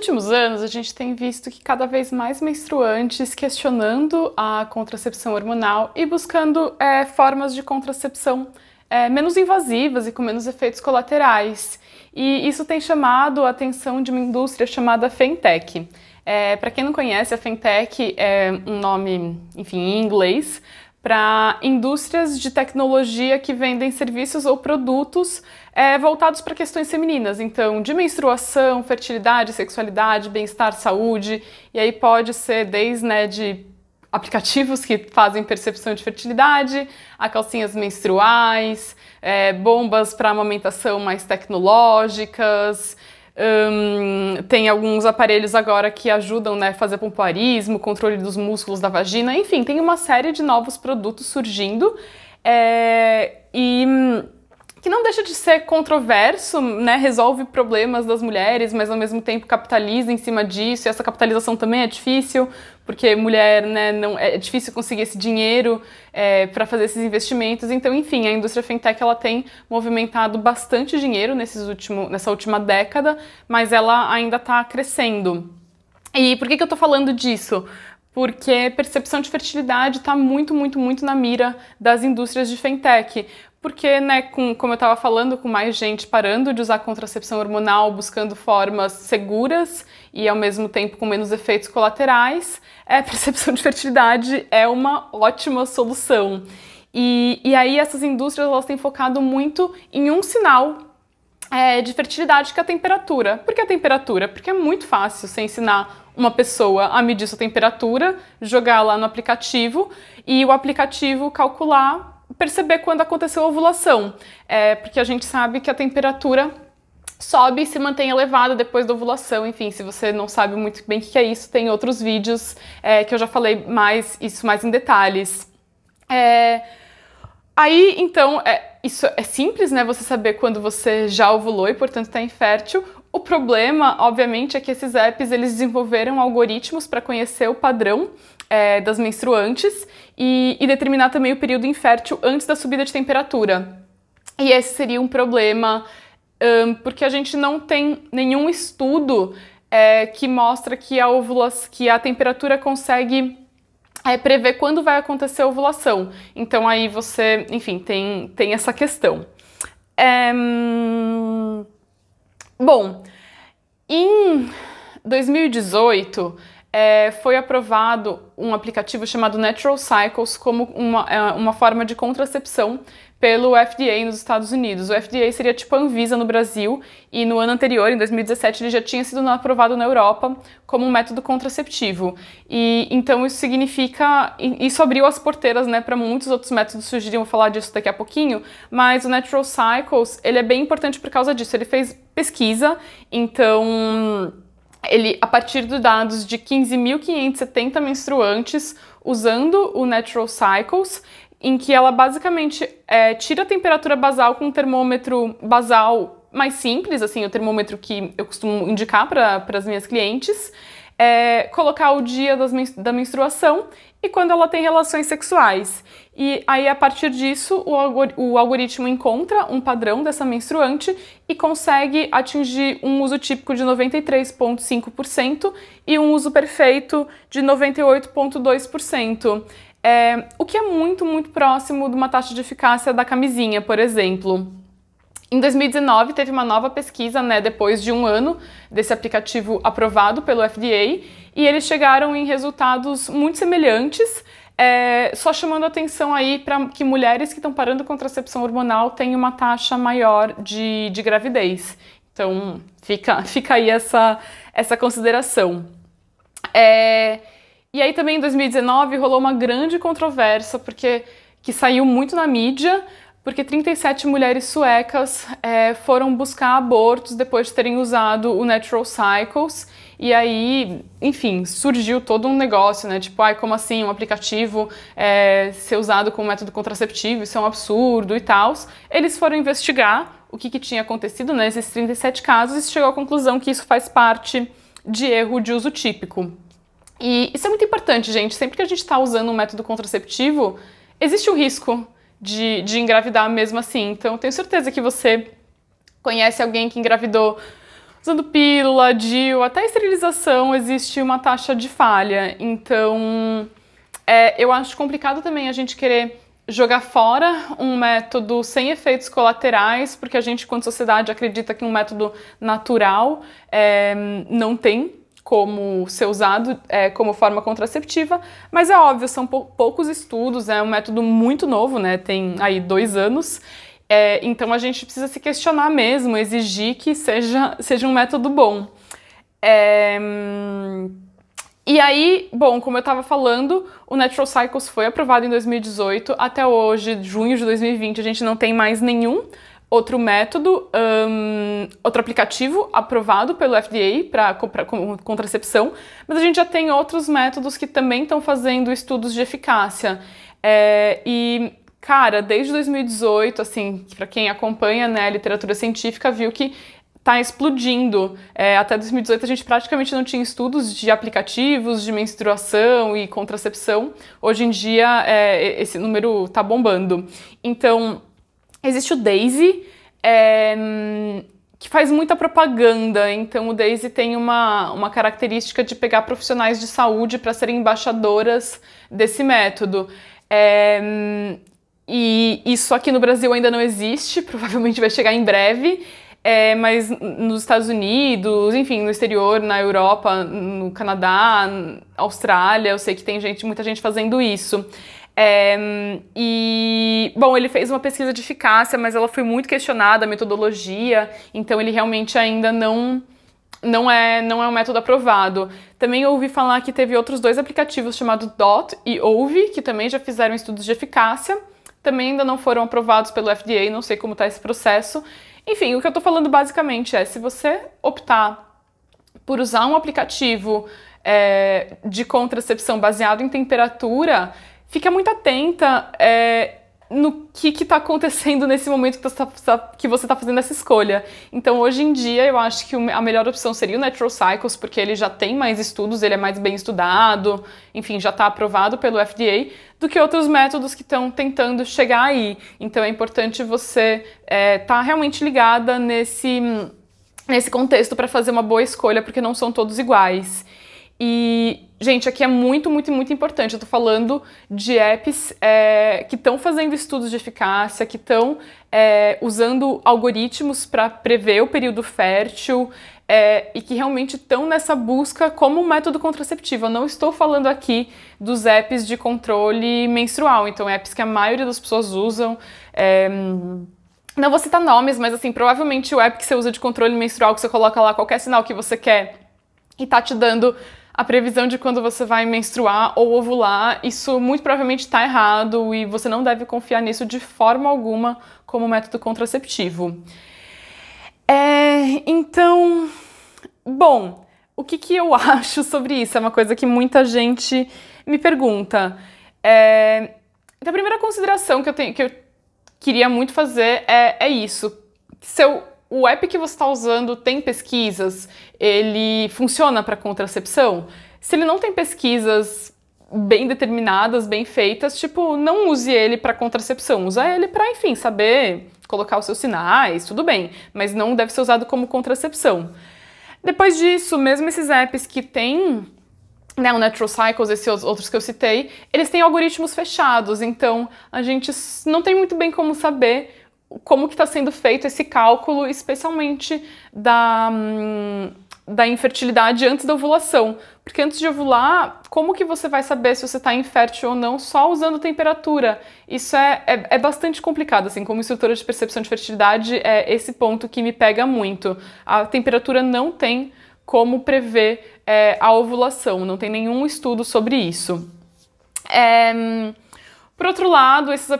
últimos anos, a gente tem visto que cada vez mais menstruantes questionando a contracepção hormonal e buscando formas de contracepção menos invasivas e com menos efeitos colaterais. E isso tem chamado a atenção de uma indústria chamada Femtech. Para quem não conhece, a Femtech é um nome, enfim, em inglês, para indústrias de tecnologia que vendem serviços ou produtos voltados para questões femininas, então de menstruação, fertilidade, sexualidade, bem-estar, saúde, e aí pode ser desde de aplicativos que fazem percepção de fertilidade, a calcinhas menstruais, bombas para amamentação mais tecnológicas. Tem alguns aparelhos agora que ajudam a fazer pompoarismo, controle dos músculos da vagina, enfim, tem uma série de novos produtos surgindo e que não deixa de ser controverso, resolve problemas das mulheres, mas ao mesmo tempo capitaliza em cima disso, e essa capitalização também é difícil, porque mulher, não, é difícil conseguir esse dinheiro para fazer esses investimentos. Então, enfim, a indústria Femtech ela tem movimentado bastante dinheiro nessa última década, mas ela ainda está crescendo. E por que eu estou falando disso? Porque percepção de fertilidade está muito, muito, muito na mira das indústrias de Femtech. Porque, como eu estava falando, com mais gente parando de usar contracepção hormonal, buscando formas seguras e ao mesmo tempo com menos efeitos colaterais, percepção de fertilidade é uma ótima solução. E aí essas indústrias elas têm focado muito em um sinal de fertilidade, que é a temperatura. Por que a temperatura? Porque é muito fácil você ensinar uma pessoa a medir sua temperatura, jogar lá no aplicativo e o aplicativo perceber quando aconteceu a ovulação, porque a gente sabe que a temperatura sobe e se mantém elevada depois da ovulação. Enfim, se você não sabe muito bem o que é isso, tem outros vídeos que eu já falei mais em detalhes. Aí, então, isso é simples, você saber quando você já ovulou e, portanto, está infértil. O problema, obviamente, é que esses apps eles desenvolveram algoritmos para conhecer o padrão das menstruantes e determinar também o período infértil antes da subida de temperatura. E esse seria um problema, porque a gente não tem nenhum estudo que mostra que a temperatura consegue prever quando vai acontecer a ovulação. Então aí você, enfim, tem essa questão. Bom, em 2018, foi aprovado um aplicativo chamado Natural Cycles como uma forma de contracepção pelo FDA nos Estados Unidos. O FDA seria tipo a Anvisa no Brasil, e no ano anterior, em 2017, ele já tinha sido aprovado na Europa como um método contraceptivo. E então isso abriu as porteiras para muitos outros métodos surgirem. Vou falar disso daqui a pouquinho, mas o Natural Cycles ele é bem importante por causa disso. Ele fez pesquisa, então ele, a partir de dados de 15.570 menstruantes usando o Natural Cycles, em que ela basicamente tira a temperatura basal com um termômetro basal mais simples, assim, o termômetro que eu costumo indicar para as minhas clientes, colocar o dia da menstruação e quando ela tem relações sexuais. E aí, a partir disso, o algoritmo encontra um padrão dessa menstruante e consegue atingir um uso típico de 93,5% e um uso perfeito de 98,2%. O que é muito, muito próximo de uma taxa de eficácia da camisinha, por exemplo. Em 2019, teve uma nova pesquisa, depois de um ano desse aplicativo aprovado pelo FDA, e eles chegaram em resultados muito semelhantes, só chamando atenção aí para que mulheres que estão parando contracepção hormonal têm uma taxa maior de gravidez. Então, fica aí essa consideração. E aí também em 2019 rolou uma grande controvérsia, que saiu muito na mídia, porque 37 mulheres suecas foram buscar abortos depois de terem usado o Natural Cycles, e aí, enfim, surgiu todo um negócio, tipo, como assim um aplicativo ser usado como método contraceptivo, isso é um absurdo e tal. Eles foram investigar o que tinha acontecido nesses 37 casos e chegou à conclusão que isso faz parte de erro de uso típico. E isso é muito importante, gente. Sempre que a gente está usando um método contraceptivo, existe o risco de engravidar mesmo assim. Então, eu tenho certeza que você conhece alguém que engravidou usando pílula, DIU, até esterilização existe uma taxa de falha. Então, eu acho complicado também a gente querer jogar fora um método sem efeitos colaterais, porque a gente, enquanto sociedade, acredita que um método natural não tem como ser usado como forma contraceptiva, mas é óbvio, são poucos estudos, é um método muito novo, né? Tem aí 2 anos, então a gente precisa se questionar mesmo, exigir que seja um método bom. E aí, bom, como eu estava falando, o Natural Cycles foi aprovado em 2018, até hoje, junho de 2020, a gente não tem mais nenhum outro método, outro aplicativo aprovado pelo FDA para contracepção, mas a gente já tem outros métodos que também estão fazendo estudos de eficácia. E, cara, desde 2018, assim, para quem acompanha, né, a literatura científica, viu que está explodindo. Até 2018 a gente praticamente não tinha estudos de aplicativos de menstruação e contracepção. Hoje em dia esse número está bombando. Então, existe o Daisy, que faz muita propaganda. Então, o Daisy tem uma característica de pegar profissionais de saúde para serem embaixadoras desse método. E isso aqui no Brasil ainda não existe, provavelmente vai chegar em breve. Mas nos Estados Unidos, enfim, no exterior, na Europa, no Canadá, Austrália, eu sei que tem muita gente fazendo isso. E, bom, ele fez uma pesquisa de eficácia, mas ela foi muito questionada, a metodologia, então ele realmente ainda não é um método aprovado. Também ouvi falar que teve outros 2 aplicativos chamados DOT e OVI, que também já fizeram estudos de eficácia, também ainda não foram aprovados pelo FDA, não sei como está esse processo. Enfim, o que eu tô falando basicamente se você optar por usar um aplicativo de contracepção baseado em temperatura, fica muito atenta no que está acontecendo nesse momento que você está fazendo essa escolha. Então, hoje em dia, eu acho que a melhor opção seria o Natural Cycles, porque ele já tem mais estudos, ele é mais bem estudado, enfim, já está aprovado pelo FDA, do que outros métodos que estão tentando chegar aí. Então, é importante você estar realmente ligada nesse contexto para fazer uma boa escolha, porque não são todos iguais. E, gente, aqui é muito, muito, muito importante. Eu tô falando de apps que estão fazendo estudos de eficácia, que estão usando algoritmos para prever o período fértil e que realmente estão nessa busca como um método contraceptivo. Eu não estou falando aqui dos apps de controle menstrual, então apps que a maioria das pessoas usam. Não vou citar nomes, mas assim, provavelmente o app que você usa de controle menstrual, que você coloca lá qualquer sinal que você quer e tá te dando a previsão de quando você vai menstruar ou ovular, isso muito provavelmente está errado e você não deve confiar nisso de forma alguma como método contraceptivo. Então, bom, o que eu acho sobre isso? É uma coisa que muita gente me pergunta. Então, a primeira consideração que eu queria muito fazer é isso. O app que você está usando tem pesquisas, ele funciona para contracepção? Se ele não tem pesquisas bem determinadas, bem feitas, tipo, não use ele para contracepção, usa ele para, enfim, saber colocar os seus sinais, tudo bem, mas não deve ser usado como contracepção. Depois disso, mesmo esses apps que têm, né, o Natural Cycles, esses outros que eu citei, eles têm algoritmos fechados, então a gente não tem muito bem como saber como que está sendo feito esse cálculo, especialmente da infertilidade antes da ovulação. Porque antes de ovular, como que você vai saber se você está infértil ou não só usando temperatura? Isso é bastante complicado, assim, como instrutora de percepção de fertilidade, é esse ponto que me pega muito. A temperatura não tem como prever a ovulação, não tem nenhum estudo sobre isso. Por outro lado, esses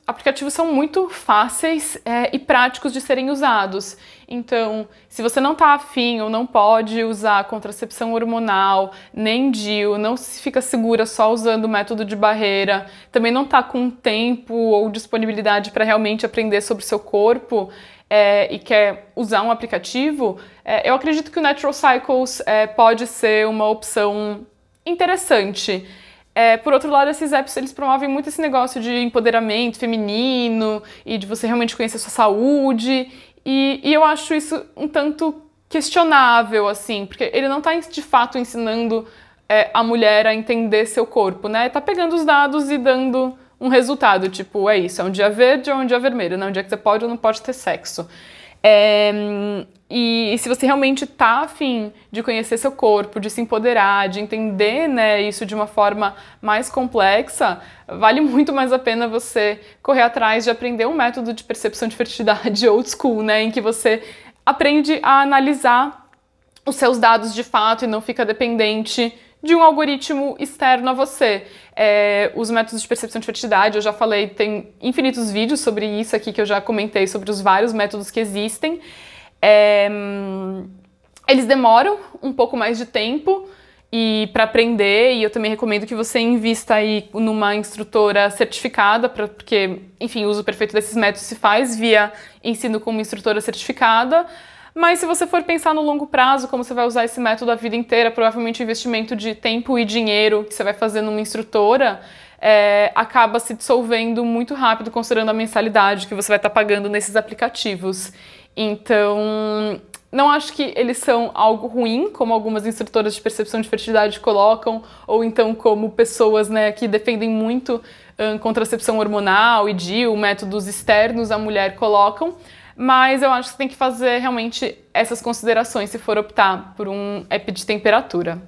aplicativos são muito fáceis e práticos de serem usados. Então, se você não está afim ou não pode usar contracepção hormonal, nem DIU, não se fica segura só usando o método de barreira, também não está com tempo ou disponibilidade para realmente aprender sobre o seu corpo e quer usar um aplicativo, eu acredito que o Natural Cycles pode ser uma opção interessante. Por outro lado, esses apps eles promovem muito esse negócio de empoderamento feminino e de você realmente conhecer a sua saúde, e eu acho isso um tanto questionável, assim, porque ele não tá de fato ensinando a mulher a entender seu corpo, né? Tá pegando os dados e dando um resultado, tipo, é isso, é um dia verde ou um dia vermelho, né? Um dia que você pode ou não pode ter sexo. E se você realmente tá afim de conhecer seu corpo, de se empoderar, de entender, né, isso de uma forma mais complexa, vale muito mais a pena você correr atrás de aprender um método de percepção de fertilidade old school, né, em que você aprende a analisar os seus dados de fato e não fica dependente de um algoritmo externo a você. Os métodos de percepção de fertilidade, eu já falei, tem infinitos vídeos sobre isso aqui que eu já comentei sobre os vários métodos que existem. Eles demoram um pouco mais de tempo para aprender, e eu também recomendo que você invista aí numa instrutora certificada, porque, enfim, o uso perfeito desses métodos se faz via ensino com uma instrutora certificada. Mas se você for pensar no longo prazo, como você vai usar esse método a vida inteira, provavelmente o investimento de tempo e dinheiro que você vai fazer numa instrutora acaba se dissolvendo muito rápido, considerando a mensalidade que você vai estar pagando nesses aplicativos. Então, não acho que eles são algo ruim, como algumas instrutoras de percepção de fertilidade colocam, ou então como pessoas, né, que defendem muito contracepção hormonal e DIU, métodos externos à mulher colocam. Mas eu acho que você tem que fazer realmente essas considerações se for optar por um app de temperatura.